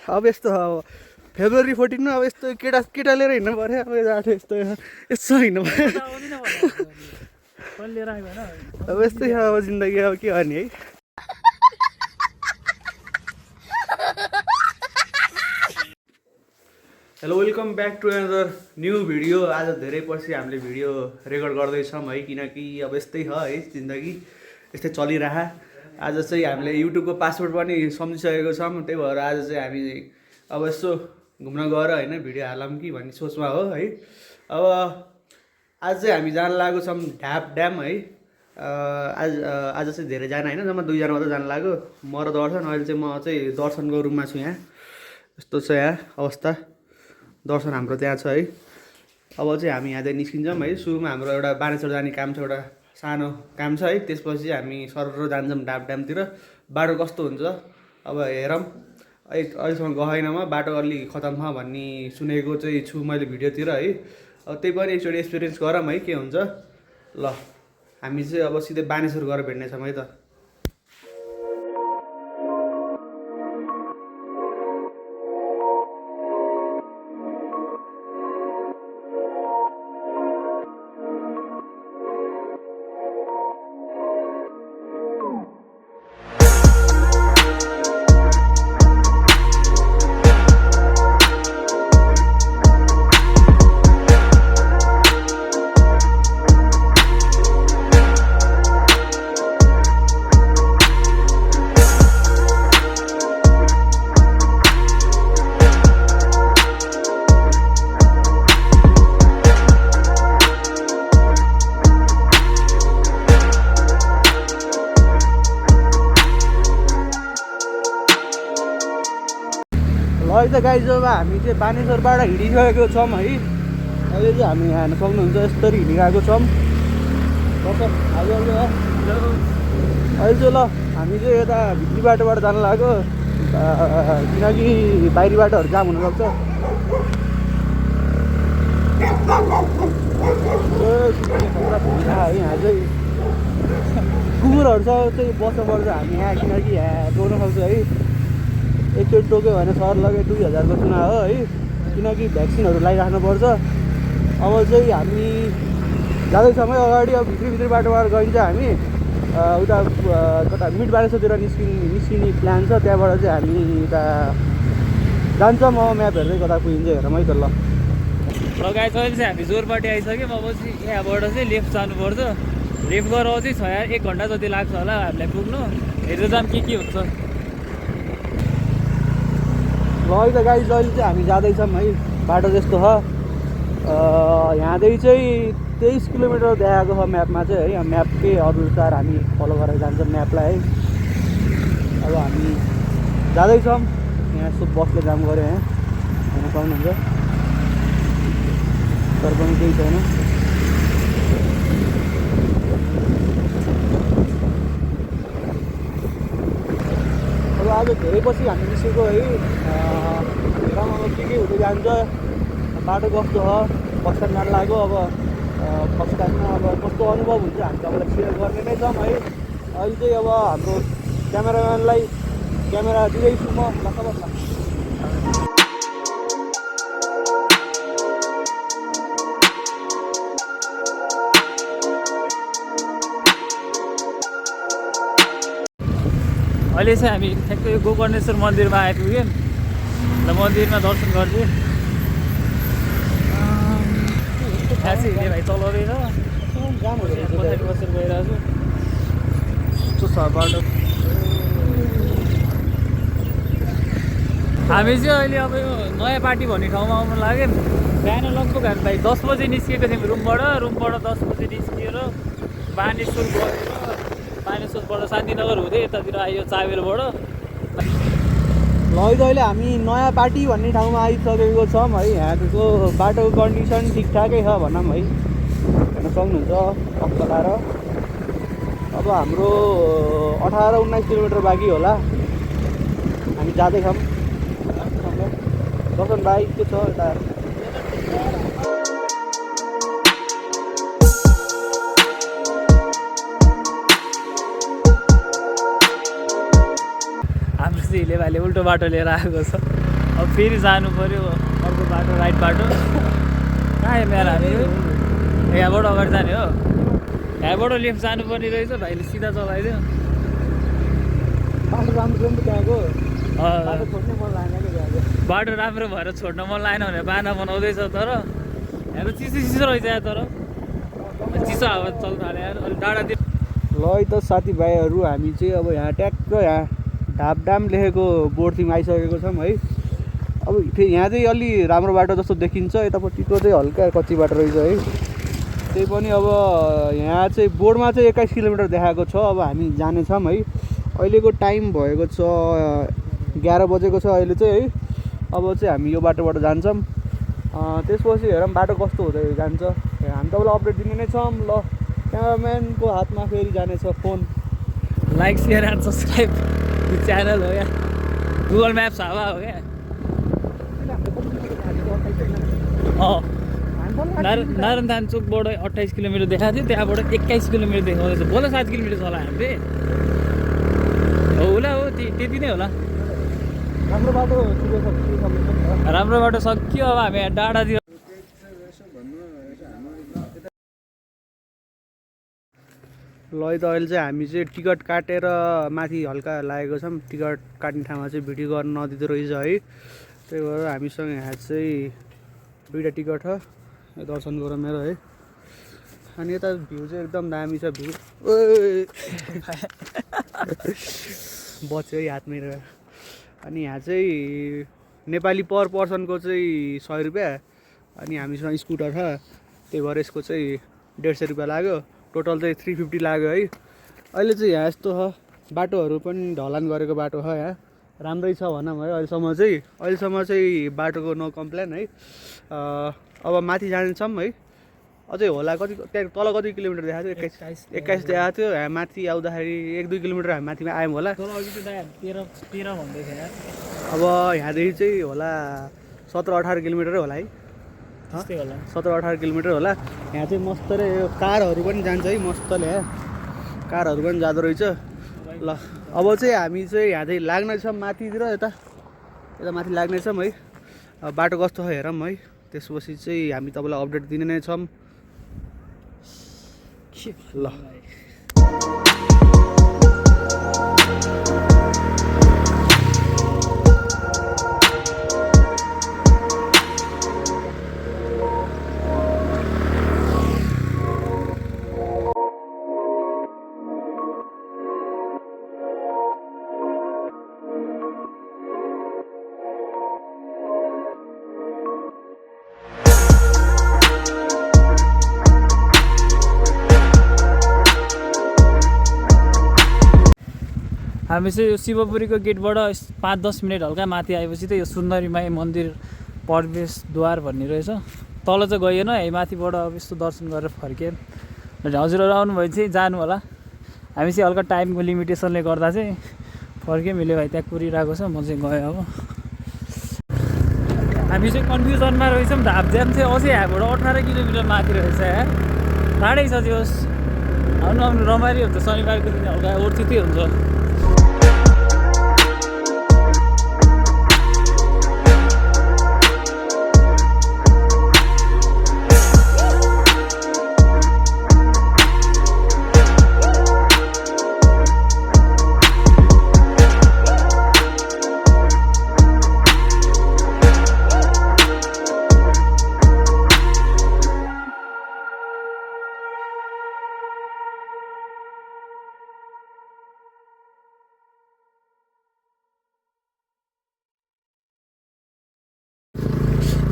अब यस्तो अब फेब्रुअरी 14 अब यस्तो केटा लिएर हिँड्नु पऱ्यो अब आठो यस्तो हिँड्नु पऱ्यो अब यस्तै छ अब जिन्दगी अब के गर्ने है। Hello welcome back to another new video. आज धेरै पछि हामीले भिडियो रेकर्ड गर्दैछौँ है, किनकि अब यस्तै छ है जिन्दगी, यस्तै चलिरह। आज चाहिँ हामीले युट्युबको पासवर्ड पनि सम्झिसकेको छौँ, त्यही भएर आज चाहिँ हामी अब यसो घुम्न गएर होइन भिडियो हालौँ कि भन्ने सोचमा हो है। अब आज चाहिँ हामी जान लागेको छौँ ढाप ड्याम है। आज चाहिँ धेरैजना होइन, जम्मा 2 जना मात्रै जान लाग्यो, म र दर्शन। अहिले चाहिँ म चाहिँ दर्शनको रुममा छु। यहाँ यस्तो छ यहाँ अवस्था, दर्शन हाम्रो त्यहाँ छ है। अब चाहिँ हामी यहाँदेखि निस्किन्छौँ है। सुरुमा हाम्रो एउटा बानेश्वर जाने काम छ, एउटा सानो काम छ है। त्यसपछि हामी सरर जान्छौँ ढाप ड्यामतिर। बाटो कस्तो हुन्छ अब हेरौँ। अहिलेसम्म गएन, म बाटो अलि खतम छ भन्ने सुनेको चाहिँ छु मैले भिडियोतिर है। अब त्यही पनि एकचोटि एक्सपिरियन्स गरौँ है के हुन्छ। ल हामी चाहिँ अब सिधै बानेश्वर गएर भेट्नेछौँ है त। अहिले त गाइज अब हामी चाहिँ बानेश्वरबाट हिँडिसकेको छौँ है। अहिले चाहिँ हामी हेर्न सक्नुहुन्छ यसरी हिँडिरहेको छौँ। अहिले चाहिँ ल हामी चाहिँ यता भित्री बाटोबाट जानु लाग्यो, किनकि बाहिरी बाटोहरू जाम हुनसक्छ। है यहाँ चाहिँ कुकुरहरूसँग चाहिँ बस्नुपर्छ हामी यहाँ, किनकि यहाँ टोक्न सक्छ है। एकचोटि टोक्यो भने सर लगे 2000 को चुनाव हो है, किनकि भ्याक्सिनहरू लगाइराख्नुपर्छ। अब चाहिँ हामी जाँदैछौँ है अगाडि। अब भित्री बाटोबाट गइन्छ हामी उता कता मिड बानेश्वरतिर निस्किने प्लान छ। त्यहाँबाट चाहिँ हामी उता जान्छौँ। म म्याप हेर्दै कता पुगिन्छ हेरौँ है त। ल गाइस अहिले चाहिँ हामी जोरपाटी आइसक्यौँ। अब चाहिँ यहाँबाट चाहिँ लेफ्ट जानुपर्छ। लेफ्ट गरेर चाहिँ 1 घन्टा जति लाग्छ होला हामीलाई पुग्नु। हेरेर जाम के हुन्छ। ल है त गाइज अहिले चाहिँ हामी जाँदैछौँ है। बाटो त्यस्तो छ, यहाँदेखि चाहिँ 23 किलोमिटर देखाएको छ म्यापमा चाहिँ है। म्यापकै अनुसार हामी फलो गरेर जान्छौँ म्यापलाई है। अब हामी जाँदैछौँ। यहाँ यसो बसले काम गऱ्यो यहाँ हेर्न सक्नुहुन्छ, तर पनि केही छैन। अब आज धेरै पछि हामी निस्केको है। हेरौँ अब के हुँदै जान्छ, बाटो कस्तो छ। फर्स्ट टाइम जानु लाग्यो। अब फर्स्ट टाइममा अब कस्तो अनुभव हुन्छ हामी तपाईँलाई सेयर गर्ने नै छौँ है। अहिले चाहिँ अब हाम्रो क्यामेराम्यानलाई क्यामेरा दिँदैछु म। अहिले चाहिँ हामी ठ्याक्कै गोकर्णेश्वर मन्दिरमा आइपुग्यौँ। र मन्दिरमा दर्शन गर्दै खासै हिँड्ने भाइ तल रहेछ, पछाडि बसेर गइरहेको छु। छ बाटो। हामी चाहिँ अहिले अब यो नयाँ पार्टी भन्ने ठाउँमा आउनु लाग्यौँ। बिहान लगभग हामी भाइ 10 बजे निस्किएको थियौँ रुमबाट 10 बजे निस्किएर बानेश्वर गएर बानेश्वरबाट शान्तिनगर हुँदै यतातिर आयो चाबेलबाट। ल अहिले हामी नयाँ पार्टी भन्ने ठाउँमा आइसकेको छौँ है। यहाँको बाटोको कन्डिसन ठिकठाकै छ भनौँ है, हेर्न सक्नुहुन्छ अक्सलाएर। अब हाम्रो 18-19 किलोमिटर बाँकी होला, हामी जाँदैछौँ। दर्शन भाइ के छ यता? हामीले भाइले उल्टो बाटो लिएर आएको छ। अब फेरि जानु पऱ्यो अर्को बाटो राइट बाटो। कहाँ यो मेला हामी यहाँबाट अगाडि जाने हो, यहाँबाट लेफ्ट जानुपर्ने रहेछ। भाइले सिधा चलाइदियो। बाटो राम्रो नि त्यहाँको, बाटो अँ, छोड्नै मन लागेन कि त्यहाँको। बाटो राम्रो भएर छोड्न मन लागेन भने बाना बनाउँदैछ। तर यहाँ त चिसो चिसो रहेछ यहाँ, तर चिसो हावा चल्न थाल्यो यार। अलिक डाँडातिर ल है त साथीभाइहरू, हामी चाहिँ अब यहाँ ट्याक्क यहाँ ढापडाम लेखेको बोर्डतिर आइसकेको छौँ है। अब फेरि यहाँ चाहिँ अलि राम्रो बाटो जस्तो देखिन्छ, यतापट्टिको चाहिँ हल्का कच्ची बाटो रहेछ है। त्यही पनि अब यहाँ चाहिँ बोर्डमा चाहिँ 21 किलोमिटर देखाएको छ। अब हामी जानेछौँ है। अहिलेको टाइम भएको छ 11 बजेको छ अहिले चाहिँ है। अब चाहिँ हामी यो बाटोबाट जान्छौँ। त्यसपछि हेरौँ बाटो कस्तो हुँदै जान्छ। हामी तपाईँलाई अपडेट दिने नै छौँ। ल, क्यामेराम्यानको हातमा फेरि जानेछ phone. Like share and subscribe channel हो क्या, गुगल म्याप्स हावा हो क्या। अँ, नारायण चोकबाट 28 किलोमिटर देखाएको थियो, त्यहाँबाट 21 किलोमिटर देखाउँदैछ। बोल 7 किलोमिटर चला हामीले। हो होला, हो त्यति नै होला। राम्रो बाटो ठिकै छ, राम्रो बाटो सक्यो। अब हामी यहाँ डाँडातिर ल है त अहिले चाहिँ हामी चाहिँ टिकट काटेर माथि हल्का लागेको छौँ। टिकट काट्ने ठाउँमा चाहिँ भिडियो गर्न नदिँदो रहेछ है। त्यही भएर हामीसँग यहाँ चाहिँ 2टा टिकट छ, दर्शन गर मेरो है। अनि यता भ्यू चाहिँ एकदम दामी छ भ्यू। बच्यो है हात मेरो। अनि यहाँ चाहिँ नेपाली पर पर्सनको चाहिँ 100 रुपियाँ। अनि हामीसँग स्कुटर छ, त्यही भएर यसको चाहिँ 150 रुपियाँ लाग्यो। टोटल चाहिँ 350 लाग्यो है। अहिले चाहिँ यहाँ यस्तो छ, बाटोहरू पनि ढलान गरेको बाटो छ यहाँ, राम्रै छ भनौँ है। अहिलेसम्म चाहिँ बाटोको नो कम्प्लेन है। अब माथि जान्छौँ है। अझै होला कति, त्यहाँ तल कति किलोमिटर देखाएको थियो? 21 देखाएको थियो। यहाँ माथि आउँदाखेरि 1-2 किलोमिटर हामी माथिमा आयौँ होला। तल अघि त 13 भन्दै थियो यार। अब यहाँदेखि चाहिँ होला 17-18 किलोमिटरै होला है। त्यस्तै होला। 17-18 किलोमिटर होला। यहाँ चाहिँ मस्तले यो कारहरू पनि जान्छ है, मस्तले यहाँ कारहरू पनि जाँदो रहेछ। ल, अब चाहिँ हामी चाहिँ यहाँ चाहिँ लाग्नेछौँ माथितिर, यता माथि लाग्नेछौँ है। बाटो कस्तो छ हेरौँ है। त्यसपछि चाहिँ हामी तपाईँलाई अपडेट दिने नै छौँ। ल, हामी चाहिँ यो शिवपुरीको गेटबाट 5-10 मिनट हल्का माथि आएपछि त यो सुन्दरी माई मन्दिर प्रवेशद्वार भन्ने रहेछ। तल चाहिँ गएन है, माथिबाट अब यस्तो दर्शन गरेर फर्केँ। हजुरहरू आउनुभयो चाहिँ जानु होला। हामी चाहिँ हल्का टाइमको लिमिटेसनले गर्दा चाहिँ फर्केँ। मिल्यो भाइ त्यहाँ कुरिरहेको छ, म चाहिँ गएँ। अब हामी चाहिँ कन्फ्युजनमा रहेछौँ। ढापड्याम चाहिँ अझै यहाँबाट 18 किलोमिटर माथि रहेछ यार, टाढै छ त्यो। आउनु रमाइलो हुन्छ, शनिबारको दिन हल्का ओर्थितै हुन्छ।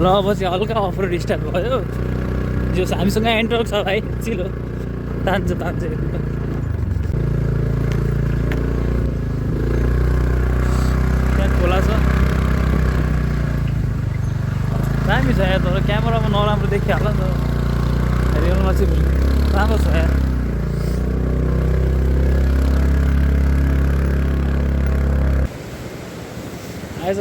ल अब चाहिँ हल्का अफरोड स्टार्ट भयो। जो हामीसँग एन्ट्रोक छ भाइ, चिलो तान्छ त्यहाँ खोला छ, दामी छ यहाँ। तर क्यामेरामा नराम्रो देखिहाल्छ नि त, रियलमा चाहिँ राम्रो छ यहाँ। आएछ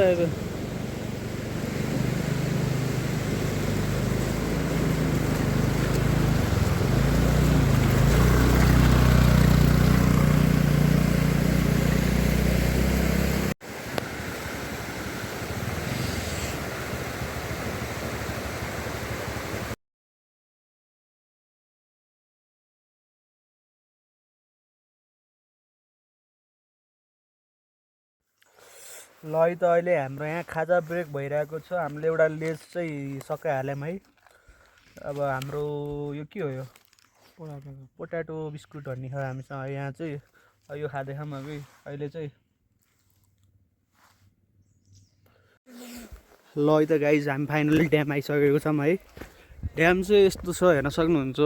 ल है त अहिले हाम्रो यहाँ खाजा ब्रेक भइरहेको छ। हामीले एउटा लेज चाहिँ सकाइहाल्यौँ है। अब हाम्रो यो के हो, यो पोट्याटो बिस्कुटहरू नि छ हामीसँग यहाँ चाहिँ। यो खाँदैछौँ हामी अहिले चाहिँ। ल है त गाइज, हामी फाइनली ड्याम आइसकेको छौँ है। ड्याम चाहिँ यस्तो छ, हेर्न सक्नुहुन्छ।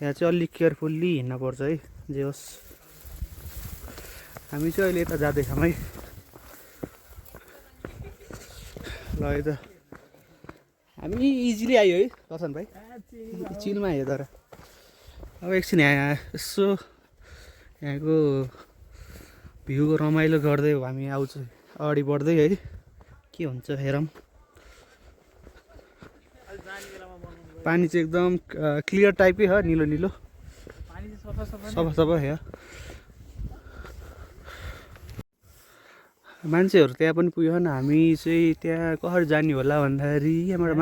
यहाँ चाहिँ अलिक केयरफुल्ली हिँड्नुपर्छ है, जे होस्। हामी चाहिँ अहिले यता जाँदैछौँ है। ल है त, हामी इजिली आयो है दर्शन भाइ, चिलमा आयो। तर अब एकछिन यहाँ यसो यहाँको भ्यूको रमाइलो गर्दै हामी आउँछ अगाडि बढ्दै है। के हुन्छ हेरौँ। पानी चाहिँ एकदम क्लियर टाइपकै हो, निलो निलो, सफा सफा हो। मान्छेहरू त्यहाँ पनि पुग्यो न। हामी चाहिँ त्यहाँ कसरी जाने होला भन्दाखेरि यहाँबाट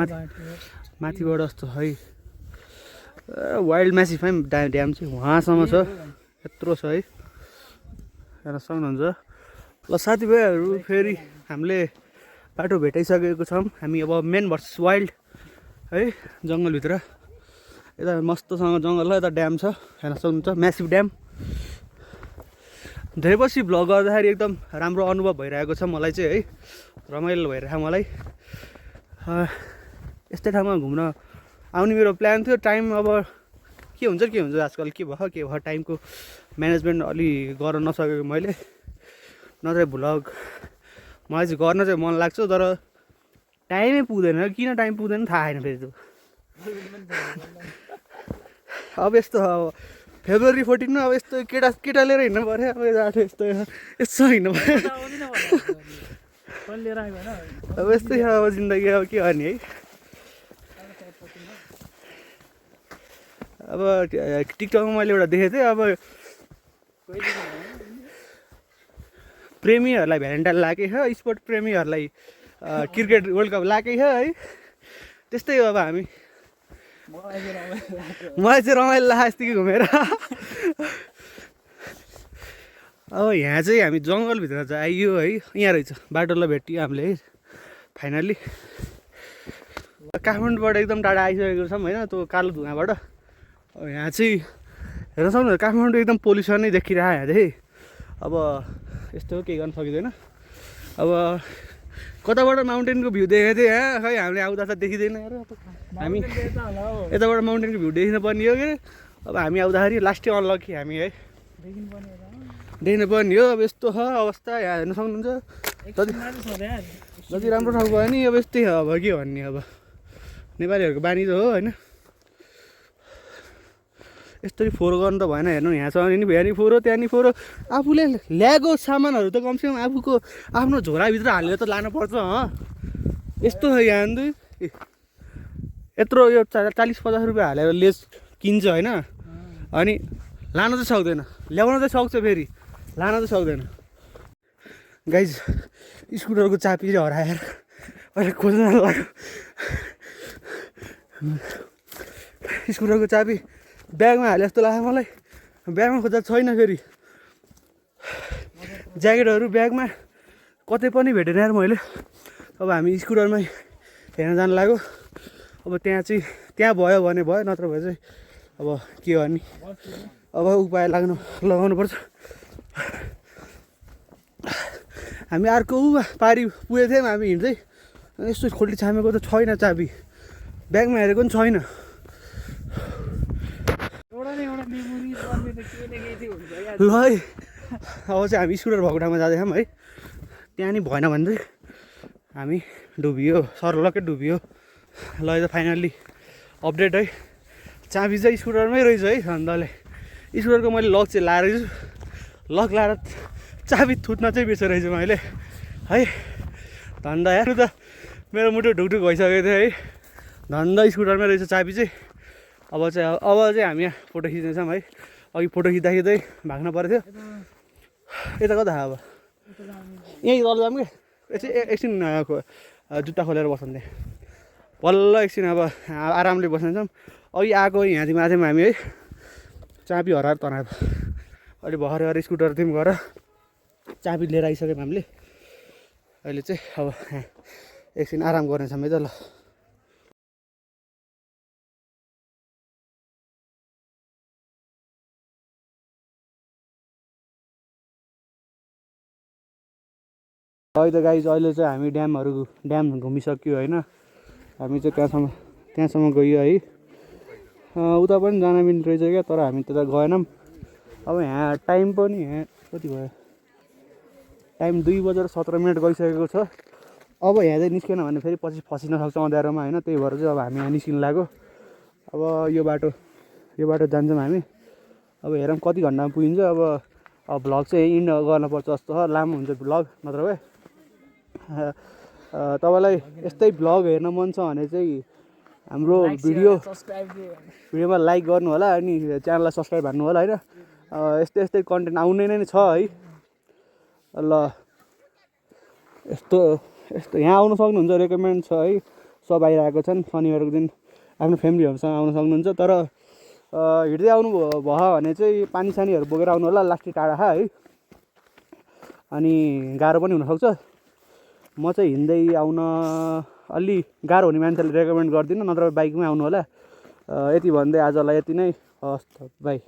माथिबाट जस्तो है। वाइल्ड म्यासिफ ड्याम चाहिँ वहाँसम्म छ, यत्रो छ है, हेर्न सक्नुहुन्छ। ल साथीभाइहरू, फेरि हामीले बाटो भेटाइसकेको छौँ। हामी अब मेन भर्सेस वाइल्ड है, जङ्गलभित्र। यता मस्तसँग जङ्गल छ, यता ड्याम छ, हेर्न सक्नुहुन्छ, म्यासिभ ड्याम। धेरै पछि भ्लग गर्दाखेरि एकदम राम्रो अनुभव भइरहेको छ मलाई चाहिँ है, रमाइलो भइरहेको मलाई। यस्तै ठाउँमा घुम्न आउने मेरो प्लान थियो। टाइम अब के हुन्छ आजकल, के भयो टाइमको म्यानेजमेन्ट अलि गर्न नसकेको मैले। नत्र भ्लग मलाई चाहिँ गर्न चाहिँ मन लाग्छ, तर टाइमै पुग्दैन। किन टाइम पुग्दैन थाहा छैन फेरि त्यो। अब यस्तो अब फेब्रुअरी 14 अब यस्तो केटा लिएर हिँड्नु पऱ्यो। अब यस्तो हिँड्नु पऱ्यो। अब यस्तै छ अब जिन्दगी, अब के गर्ने है। अब टिकटकमा मैले एउटा देखेको थिएँ, अब प्रेमीहरूलाई भ्यालेन्टाइन लागेकै छ, स्पोर्ट प्रेमीहरूलाई क्रिकेट वर्ल्ड कप लागेकै छ है। त्यस्तै हो अब हामी। मलाई चाहिँ रमाइलो लाग्यो यस्तै घुमेर। अब यहाँ चाहिँ हामी जङ्गलभित्र चाहिँ आइयो है। यहाँ रहेछ बाटो, ल भेटियो हामीले है फाइनल्ली। काठमाडौँबाट एकदम टाढा आइसकेको छौँ होइन, त्यो कालो धुवाँबाट। अब यहाँ चाहिँ हेर्न सक्नुहुन्छ, काठमाडौँ एकदम पोल्युसन नै देखिरहेको यहाँ चाहिँ। अब यस्तो केही गर्न सकिँदैन। अब कताबाट माउन्टेनको भ्यू देखेको थिएँ यहाँ, खै हामीले आउँदा त देखिँदैन यार। हामी यताबाट माउन्टेनको भ्यू देखिन पर्ने हो कि। अब हामी आउँदाखेरि लास्टै अनलकी हामी है, देखिन पर्ने हो। अब यस्तो छ अवस्था, यहाँ हेर्न सक्नुहुन्छ। जति राम्रो ठाउँ भयो नि, अब यस्तै हो। अब के भन्ने, अब नेपालीहरूको बानी त हो होइन। यस्तरी फोहोर गर्नु त भएन। हेर्नु यहाँसँग नि यहाँ नि फोहोर, त्यहाँ नि फोहोर। आफूले ल्याएको सामानहरू त कमसेकम आफूको आफ्नो झोलाभित्र हालेर त लानुपर्छ। यस्तो छ यहाँ नि, यत्रो यो 40-50 रुपियाँ हालेर लेस किन्छ होइन, अनि लान चाहिँ सक्दैन। ल्याउन चाहिँ सक्छ, फेरि लान चाहिँ सक्दैन। गाइज स्कुटरको चाबी चाहिँ हराएर अहिले खोज्न लाग्यो। स्कुटरको चाबी ब्यागमा हाले जस्तो लाग्यो मलाई। ब्यागमा खोज्दा छैन, फेरि ज्याकेटहरू ब्यागमा कतै पनि भेटेन यार मैले। अब हामी स्कुटरमै हेर्न जानु लाग्यो। अब त्यहाँ चाहिँ भयो भने भयो, नत्र भए चाहिँ अब के गर्ने, अब उपाय लगाउनु पर्छ। हामी अर्को पारी पुगेको थियौँ हामी हिँड्दै, यस्तो खोल्टी छामेको त छैन चाबी, ब्यागमा हेरेको पनि छैन। ल है, अब चाहिँ हामी स्कुटर भएको ठाउँमा जाँदैछौँ है। त्यहाँ नि भएन भने चाहिँ हामी डुबियो, सर्लकै डुबियो। ल यो त फाइनल्ली अपडेट है। चाबी चाहिँ स्कुटरमै रहेछ है। धन्दाले स्कुटरको मैले लक चाहिँ लाएर छु, लक लाएर चाबी थुत्न चाहिँ बिर्सेरहेछु मैले है। धन्दा यार त मेरो मुटु ढुकढुक भइसकेको थियो है। धन्दा स्कुटरमै रहेछ चाबी चाहिँ। अब चाहिँ हामी यहाँ फोटो खिच्नेछौँ है। अघि फोटो खिच्दा भाग्न पर्थ्यो। यता कता अब यहीँ तल जाऊँ कि एकछिन जुत्ता खोलेर बस्नु त्यहाँ बल्ल एकछिन। अब आरामले बस्नेछौँ। अघि आएको यहाँदेखि माथि हामी है, चाबी हराएर तनाव अहिले भर्खर स्कुटर थियौँ गएर चाबी लिएर आइसक्यौँ हामीले। अहिले चाहिँ अब एकछिन आराम गर्नेछौँ है त ल। अहिले त गाइज अहिले चाहिँ हामी ड्याम घुमिसक्यो होइन। हामी चाहिँ त्यहाँसम्म गयो है। उता पनि जान मिल्ने रहेछ क्या, तर हामी त्यता गएनौँ। अब यहाँ टाइम पनि यहाँ कति भयो, टाइम 2:17 गइसकेको छ। अब यहाँ चाहिँ निस्केन भने फेरि पछि फसिन सक्छ अँध्यारोमा होइन। त्यही भएर चाहिँ अब हामी यहाँ निस्किनु लाग्यो। अब यो बाटो जान्छौँ हामी। अब हेरौँ कति घन्टामा पुगिन्छ। अब भ्लग चाहिँ इन्ड गर्नुपर्छ जस्तो छ, लामो हुन्छ भ्लग नत्र भए। तपाईँलाई यस्तै भ्लग हेर्न मन छ भने चाहिँ हाम्रो भिडियोमा लाइक गर्नु होला, अनि च्यानललाई सब्सक्राइब हान्नु होला होइन। यस्तै कन्टेन्ट आउने नै छ है ल। यस्तो यहाँ आउनु सक्नुहुन्छ, रेकमेन्ड छ है। सब आइरहेको छन्। शनिबारको दिन आफ्नो फ्यामिलीहरूसँग आउन सक्नुहुन्छ। तर हिँड्दै आउनु भयो भने चाहिँ पानी सानीहरू बोकेर आउनु होला, लास्टी टाढा है। अनि गाह्रो पनि हुनसक्छ। म चाहिँ हिँड्दै आउन अलि गाह्रो हुने मान्छेले रेकमेन्ड गर्दिनँ, नत्र बाइकमै आउनु होला। यति भन्दै आजलाई यति नै। हस् त, बाई।